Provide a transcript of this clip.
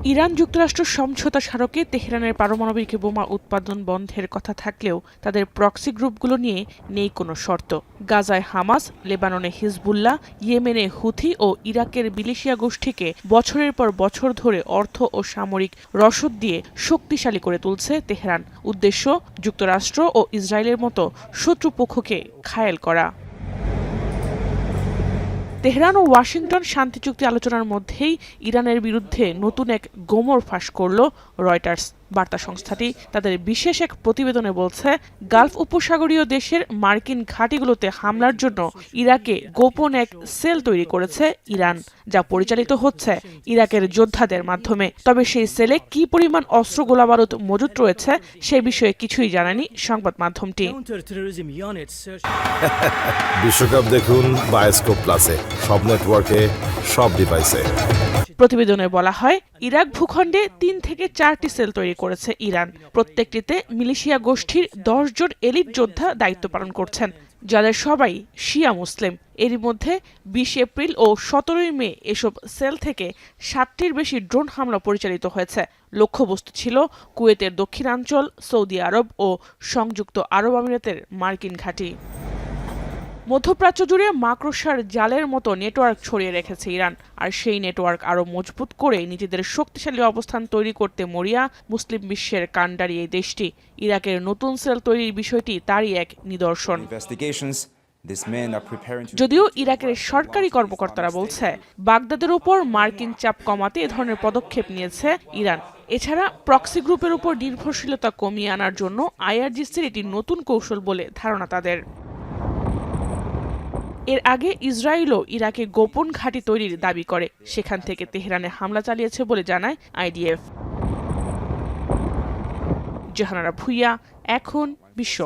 Iran যুক্তরাষ্ট্র সমঝোতা স্মারকে তেহরানের পারমাণবিক বোমা উৎপাদন বন্ধের কথা থাকলেও তাদের প্রক্সি গ্রুপগুলো নিয়ে নেই কোনো শর্ত। গাজায় হামাস, লেবাননে হিজবুল্লাহ, ইয়েমেনে হুথি ও ইরাকের মিলিশিয়া গোষ্ঠীকে বছরের পর বছর ধরে অর্থ ও সামরিক রসদ দিয়ে শক্তিশালী করে তুলছে তেহরান। উদ্দেশ্য যুক্তরাষ্ট্র ও ইসরায়েলের মতো শত্রুপক্ষকে ঘায়েল করা। তেহরান ও ওয়াশিংটন শান্তি চুক্তি আলোচনার মধ্যেই ইরানের বিরুদ্ধে নতুন এক গোমর ফাঁস করল রয়টার্স। বার্তা সংস্থাটি তাদের বিশেষ এক প্রতিবেদনে বলছে, গালফ উপসাগরীয় দেশের মার্কিন ঘাঁটিগুলোতে হামলার জন্য ইরাকে গোপন এক সেল তৈরি করেছে ইরান, যা পরিচালিত হচ্ছে ইরাকের যোদ্ধাদের মাধ্যমে। তবে সেই সেলে কি পরিমাণ অস্ত্র গোলাবারুদ মজুত রয়েছে সে বিষয়ে কিছুই জানায়নি সংবাদ মাধ্যমটি। বিশ্বকাপ দেখুন বায়োস্কোপ প্লাসে, সব নেটওয়ার্কে, সব ডিভাইসে। প্রতিবেদনে বলা হয়, ইরাক ভূখণ্ডে ৩ থেকে ৪টি সেল তৈরি করেছে ইরান। প্রত্যেকটিতে মিলিশিয়া গোষ্ঠীর ১০ জন এলিট যোদ্ধা দায়িত্ব পালন করছেন, যাদের সবাই শিয়া মুসলিম। এরই মধ্যে ২০ এপ্রিল ও ১৭ মে এসব সেল থেকে ৬০টির বেশি ড্রোন হামলা পরিচালিত হয়েছে। লক্ষ্যবস্তু ছিল কুয়েতের দক্ষিণাঞ্চল, সৌদি আরব ও সংযুক্ত আরব আমিরাতের মার্কিন ঘাঁটি। মধ্যপ্রাচ্য জুড়ে মাকড়সার জালের মতো নেটওয়ার্ক ছড়িয়ে রেখেছে ইরান, আর সেই নেটওয়ার্ক আরও মজবুত করে নিজেদের শক্তিশালী অবস্থান তৈরি করতে মরিয়া মুসলিম বিশ্বের কাণ্ডারি এই দেশটি। ইরাকের নতুন সেল তৈরির বিষয়টি তারই এক নিদর্শন। যদিও ইরাকের সরকারি কর্মকর্তারা বলছে, বাগদাদের ওপর মার্কিন চাপ কমাতে এ ধরনের পদক্ষেপ নিয়েছে ইরান। এছাড়া প্রক্সি গ্রুপের উপর নির্ভরশীলতা কমিয়ে আনার জন্য আইআরজিসির এটি নতুন কৌশল বলে ধারণা তাদের। এর আগে ইসরায়েলও ইরাকে গোপন ঘাঁটি তৈরির দাবি করে, সেখান থেকে তেহরানে হামলা চালিয়েছে বলে জানায় আইডিএফ। জাহানারা ভুইয়া, এখন বিশ্ব।